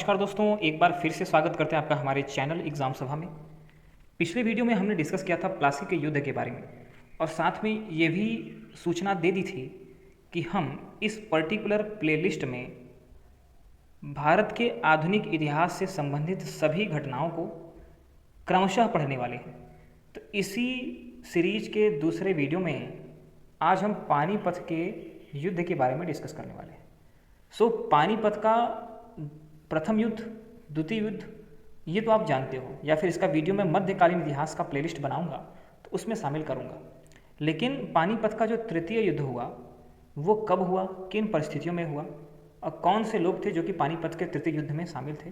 नमस्कार दोस्तों, एक बार फिर से स्वागत करते हैं आपका हमारे चैनल एग्ज़ाम सभा में। पिछले वीडियो में हमने डिस्कस किया था प्लासी के युद्ध के बारे में और साथ में ये भी सूचना दे दी थी कि हम इस पर्टिकुलर प्लेलिस्ट में भारत के आधुनिक इतिहास से संबंधित सभी घटनाओं को क्रमशः पढ़ने वाले हैं। तो इसी सीरीज के दूसरे वीडियो में आज हम पानीपत के युद्ध के बारे में डिस्कस करने वाले हैं। पानीपत का प्रथम युद्ध, द्वितीय युद्ध, ये तो आप जानते हो, या फिर इसका वीडियो मैं मध्यकालीन इतिहास का प्लेलिस्ट बनाऊंगा तो उसमें शामिल करूंगा। लेकिन पानीपत का जो तृतीय युद्ध हुआ वो कब हुआ, किन परिस्थितियों में हुआ और कौन से लोग थे जो कि पानीपत के तृतीय युद्ध में शामिल थे,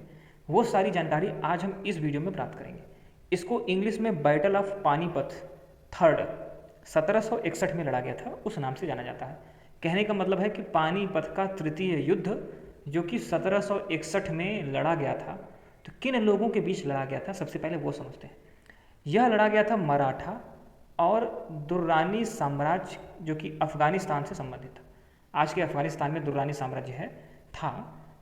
वो सारी जानकारी आज हम इस वीडियो में प्राप्त करेंगे। इसको इंग्लिश में बैटल ऑफ पानीपत थर्ड 1761 में लड़ा गया था, उस नाम से जाना जाता है। कहने का मतलब है कि पानीपत का तृतीय युद्ध जो कि 1761 में लड़ा गया था, तो किन लोगों के बीच लड़ा गया था सबसे पहले वो समझते हैं। यह लड़ा गया था मराठा और दुर्रानी साम्राज्य जो कि अफगानिस्तान से संबंधित था। आज के अफगानिस्तान में दुर्रानी साम्राज्य था,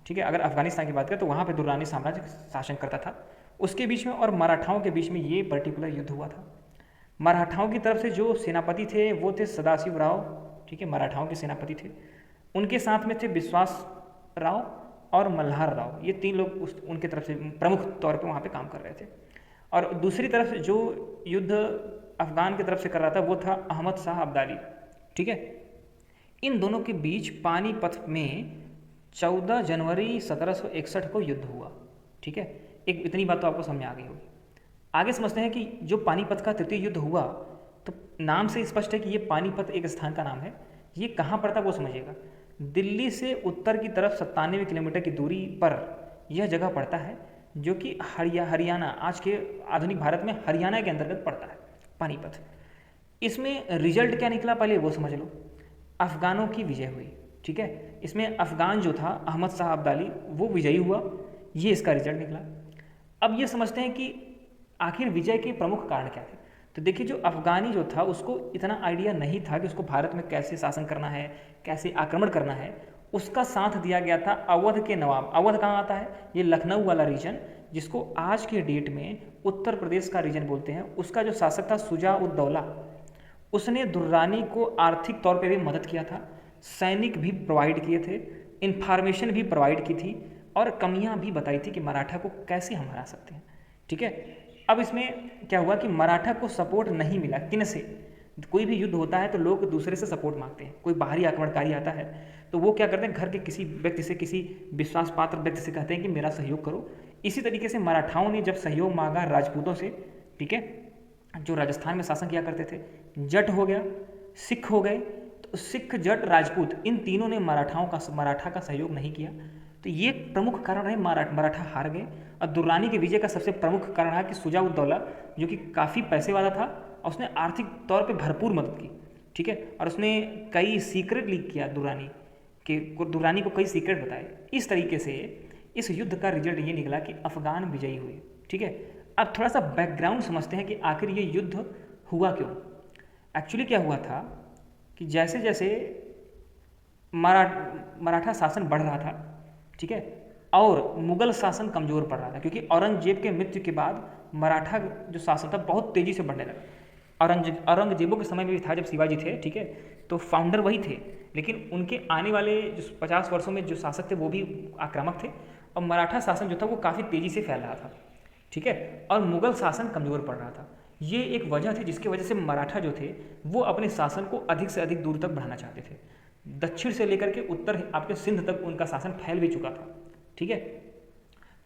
ठीक है। अगर अफगानिस्तान की बात करें तो वहाँ पे दुर्रानी साम्राज्य शासन करता था, उसके बीच में और मराठाओं के बीच में ये पर्टिकुलर युद्ध हुआ था। मराठाओं की तरफ से जो सेनापति थे वो थे सदाशिव राव, ठीक है, मराठाओं के सेनापति थे। उनके साथ में थे विश्वास राव और मल्हार राव, ये तीन लोग उनके तरफ से प्रमुख तौर पे वहाँ पे काम कर रहे थे। और दूसरी तरफ जो युद्ध अफगान की तरफ से कर रहा था वो था अहमद शाह अब्दाली, ठीक है। इन दोनों के बीच पानीपत में 14 जनवरी 1761 को युद्ध हुआ, ठीक है। एक इतनी बात तो आपको समझ में आ गई होगी। आगे समझते हैं कि जो पानीपत का तृतीय युद्ध हुआ, तो नाम से स्पष्ट है कि ये पानीपत एक स्थान का नाम है। ये कहाँ पड़ता वो समझिएगा। दिल्ली से उत्तर की तरफ 97 किलोमीटर की दूरी पर यह जगह पड़ता है, जो कि हरियाणा, आज के आधुनिक भारत में हरियाणा के अंतर्गत पड़ता है पानीपत। इसमें रिजल्ट क्या निकला पहले वो समझ लो। अफगानों की विजय हुई, ठीक है। इसमें अफगान जो था अहमद शाह अब्दाली वो विजयी हुआ, ये इसका रिजल्ट निकला। अब ये समझते हैं कि आखिर विजय के प्रमुख कारण क्या थे। तो देखिए, जो अफगानी जो था उसको इतना आइडिया नहीं था कि उसको भारत में कैसे शासन करना है, कैसे आक्रमण करना है। उसका साथ दिया गया था अवध के नवाब। अवध कहाँ आता है? ये लखनऊ वाला रीजन, जिसको आज के डेट में उत्तर प्रदेश का रीजन बोलते हैं। उसका जो शासक था शुजा उद दौला, उसने दुर्रानी को आर्थिक तौर पर भी मदद किया था, सैनिक भी प्रोवाइड किए थे, इंफॉर्मेशन भी प्रोवाइड की थी और कमियाँ भी बताई थी कि मराठा को कैसे हम हरा सकते हैं, ठीक है। अब इसमें क्या हुआ कि मराठा को सपोर्ट नहीं मिला। किन से? कोई भी युद्ध होता है तो लोग दूसरे से सपोर्ट मांगते हैं। कोई बाहरी आक्रमणकारी आता है तो वो क्या करते हैं, घर के किसी व्यक्ति से, किसी विश्वास पात्र व्यक्ति से कहते हैं कि मेरा सहयोग करो। इसी तरीके से मराठाओं ने जब सहयोग मांगा राजपूतों से, ठीक है, जो राजस्थान में शासन किया करते थे, जट हो गया, सिख हो गए, तो सिख, जट, राजपूत, इन तीनों ने मराठा का सहयोग नहीं किया। तो ये प्रमुख कारण है, मराठा हार गए। और दुर्रानी के विजय का सबसे प्रमुख कारण है कि शुजा उद दौला, जो कि काफ़ी पैसे वाला था और उसने आर्थिक तौर पे भरपूर मदद की, ठीक है। और उसने कई सीक्रेट लीक किया दुर्रानी को कई सीक्रेट बताए। इस तरीके से इस युद्ध का रिजल्ट ये निकला कि अफगान विजयी हुए, ठीक है। अब थोड़ा सा बैकग्राउंड समझते हैं कि आखिर ये युद्ध हुआ क्यों। एक्चुअली क्या हुआ था कि जैसे जैसे मराठा शासन बढ़ रहा था, ठीक है, और मुगल शासन कमज़ोर पड़ रहा था, क्योंकि औरंगजेब के मृत्यु के बाद मराठा जो शासन था बहुत तेज़ी से बढ़ने लगा। औरंगजेबों के समय में भी था जब शिवाजी थे, ठीक है, तो फाउंडर वही थे, लेकिन उनके आने वाले जो 50 वर्षों में जो शासक थे वो भी आक्रामक थे और मराठा शासन जो था वो काफ़ी तेज़ी से फैल रहा था, ठीक है, और मुगल शासन कमज़ोर पड़ रहा था। ये एक वजह थी जिसकी वजह से मराठा जो थे वो अपने शासन को अधिक से अधिक दूर तक बढ़ाना चाहते थे। दक्षिण से लेकर के उत्तर आपके सिंध तक उनका शासन फैल भी चुका था, ठीक है।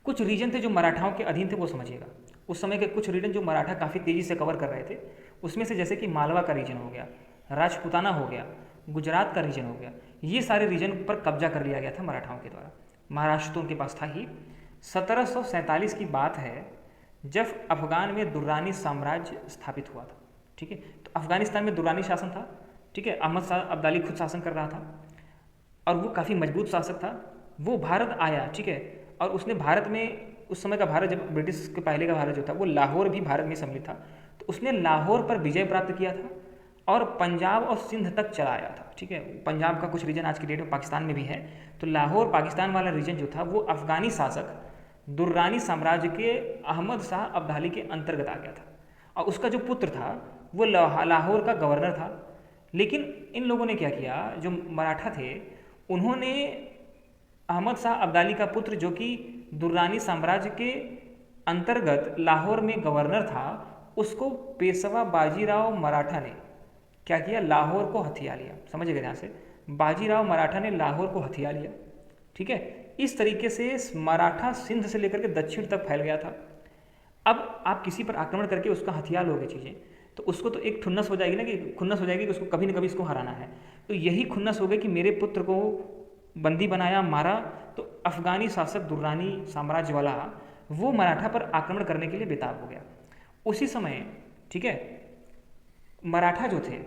कुछ रीजन थे जो मराठाओं के अधीन थे, वो समझिएगा। उस समय के कुछ रीजन जो मराठा काफ़ी तेज़ी से कवर कर रहे थे, उसमें से जैसे कि मालवा का रीजन हो गया, राजपूताना हो गया, गुजरात का रीजन हो गया, ये सारे रीजन पर कब्जा कर लिया गया था मराठाओं के द्वारा। महाराष्ट्र तो उनके पास था ही। 1747 की बात है जब अफगान में दुर्रानी साम्राज्य स्थापित हुआ था, ठीक है। तो अफगानिस्तान में दुर्रानी शासन था, ठीक है। अहमद शाह अब्दाली खुद शासन कर रहा था और वो काफ़ी मजबूत शासक था। वो भारत आया, ठीक है, और उसने भारत में, उस समय का भारत, जब ब्रिटिश के पहले का भारत जो था वो लाहौर भी भारत में सम्मिलित था, तो उसने लाहौर पर विजय प्राप्त किया था और पंजाब और सिंध तक चला आया था, ठीक है। पंजाब का कुछ रीजन आज की डेट में पाकिस्तान में भी है। तो लाहौर पाकिस्तान वाला रीजन जो था वो अफगानी शासक दुर्रानी साम्राज्य के अहमद शाह अब्दाली के अंतर्गत आ गया था, और उसका जो पुत्र था वो लाहौर का गवर्नर था। लेकिन इन लोगों ने क्या किया, जो मराठा थे उन्होंने अहमद शाह अब्दाली का पुत्र जो कि दुर्रानी साम्राज्य के अंतर्गत लाहौर में गवर्नर था, उसको पेशवा बाजीराव मराठा ने क्या किया, लाहौर को हथिया लिया। समझिएगा ध्यान से, बाजीराव मराठा ने लाहौर को हथिया लिया। ठीक है, इस तरीके से मराठा सिंध से लेकर के दक्षिण तक फैल गया था। अब आप किसी पर आक्रमण करके उसका हथिया लोगे चीज़ें, तो उसको तो एक खुन्नस हो जाएगी ना, कि खुन्नस हो जाएगी कि उसको कभी ना कभी इसको हराना है। तो यही खुन्नस हो गई कि मेरे पुत्र को बंदी बनाया, मारा। तो अफगानी शासक दुर्रानी साम्राज्य वाला वो मराठा पर आक्रमण करने के लिए बेताब हो गया। उसी समय, ठीक है, मराठा जो थे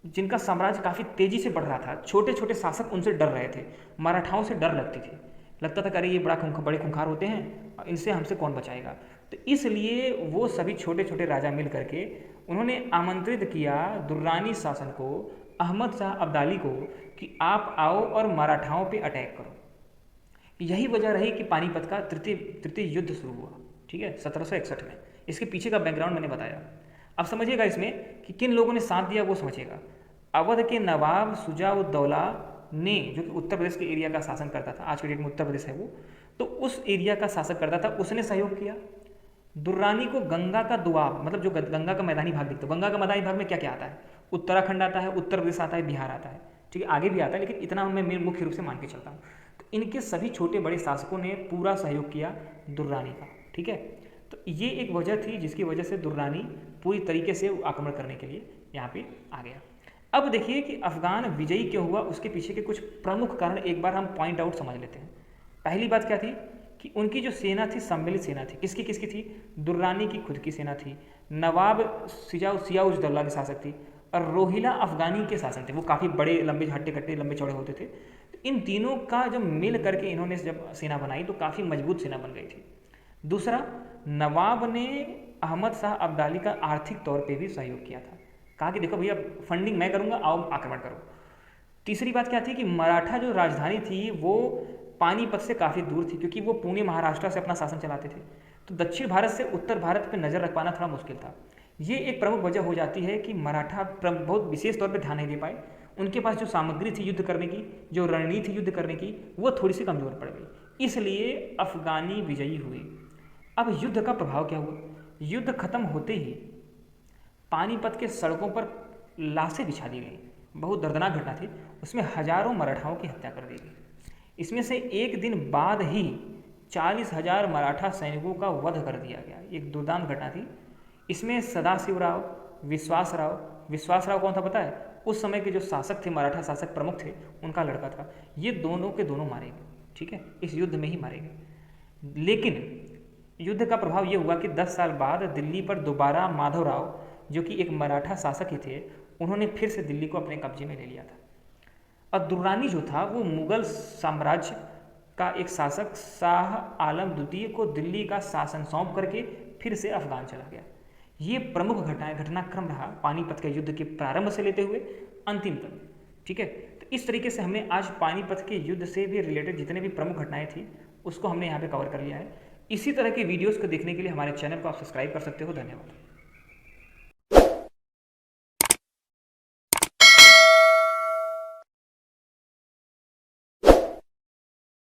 जिनका साम्राज्य काफ़ी तेजी से बढ़ रहा था, छोटे छोटे शासक उनसे डर रहे थे, मराठाओं से डर लगती थी, लगता था कि अरे ये बड़े खूंखार होते हैं, इनसे हमसे कौन बचाएगा। तो इसलिए वो सभी छोटे छोटे राजा मिल करके उन्होंने आमंत्रित किया दुर्रानी शासन को, अहमद शाह अब्दाली को, कि आप आओ और मराठाओं पे अटैक करो। यही वजह रही कि पानीपत का तृतीय युद्ध शुरू हुआ। ठीक है, 1761 में। इसके पीछे का बैकग्राउंड मैंने बताया। अब समझिएगा इसमें कि किन लोगों ने साथ दिया, वो समझिएगा। अवध के नवाब शुजा-उद-दौला ने, जो कि उत्तर प्रदेश के एरिया का शासन करता था, आज के डेट में उत्तर प्रदेश है वो, तो उस एरिया का शासक करता था, उसने सहयोग किया। दुर्रानी को गंगा का दुआब, मतलब जो गंगा का मैदानी भाग दिखता है, गंगा का मैदानी भाग में क्या क्या आता है, उत्तराखंड आता है, उत्तर प्रदेश आता है, बिहार आता है। ठीक है, आगे भी आता है, लेकिन इतना मैं मुख्य रूप से मान के चलता हूँ। तो इनके सभी छोटे बड़े शासकों ने पूरा सहयोग किया दुर्रानी का। ठीक है, तो ये एक वजह थी जिसकी वजह से दुर्रानी पूरी तरीके से आक्रमण करने के लिए यहाँ पे आ गया। अब देखिए कि अफगान विजयी क्यों हुआ, उसके पीछे के कुछ प्रमुख कारण एक बार हम पॉइंट आउट समझ लेते हैं। पहली बात क्या थी कि उनकी जो सेना थी, सम्मिलित सेना थी। किसकी किसकी थी? दुर्रानी की खुद की सेना थी, नवाब सियाउज-दौला की शासक थी, और रोहिला अफगानी के शासन थे। वो काफ़ी बड़े, लंबे, हट्टे कट्टे, लंबे चौड़े होते थे। तो इन तीनों का जब मिल करके इन्होंने जब सेना बनाई तो काफ़ी मजबूत सेना बन गई थी। दूसरा, नवाब ने अहमद शाह अब्दाली का आर्थिक तौर पे भी सहयोग किया था, कहा कि देखो भैया फंडिंग मैं करूँगा, आओ आक्रमण करो। तीसरी बात क्या थी कि मराठा जो राजधानी थी वो पानीपत से काफ़ी दूर थी, क्योंकि वो पुणे महाराष्ट्र से अपना शासन चलाते थे। तो दक्षिण भारत से उत्तर भारत पर नज़र रख पाना थोड़ा मुश्किल था। ये एक प्रमुख वजह हो जाती है कि मराठा बहुत विशेष तौर पर ध्यान नहीं दे पाए। उनके पास जो सामग्री थी युद्ध करने की, जो रणनीति युद्ध करने की, वो थोड़ी सी कमज़ोर पड़ गई, इसलिए अफगानी विजयी हुए। अब युद्ध का प्रभाव क्या हुआ? युद्ध खत्म होते ही पानीपत के सड़कों पर लाशें बिछा दी गई। बहुत दर्दनाक घटना थी, उसमें हजारों मराठाओं की हत्या कर दी गई। इसमें से एक दिन बाद ही 40,000 मराठा सैनिकों का वध कर दिया गया। एक दुर्दांत घटना थी। इसमें सदाशिवराव, विश्वासराव कौन था पता है? उस समय के जो शासक थे, मराठा शासक प्रमुख थे, उनका लड़का था। ये दोनों के दोनों मारे गए। ठीक है, इस युद्ध में ही मारे गए। लेकिन युद्ध का प्रभाव ये हुआ कि 10 साल बाद दिल्ली पर दोबारा माधवराव, जो कि एक मराठा शासक ही थे, उन्होंने फिर से दिल्ली को अपने कब्जे में ले लिया था। और दुर्रानी जो था वो मुगल साम्राज्य का एक शासक शाह आलम द्वितीय को दिल्ली का शासन सौंप करके फिर से अफगान चला गया। ये प्रमुख घटनाक्रम रहा पानीपत के युद्ध के प्रारंभ से लेते हुए अंतिम तक। ठीक है, तो इस तरीके से हमने आज पानीपत के युद्ध से भी रिलेटेड जितने भी प्रमुख घटनाएं थी उसको हमने यहाँ पे कवर कर लिया है। इसी तरह के वीडियोस को देखने के लिए हमारे चैनल को आप सब्सक्राइब कर सकते हो। धन्यवाद।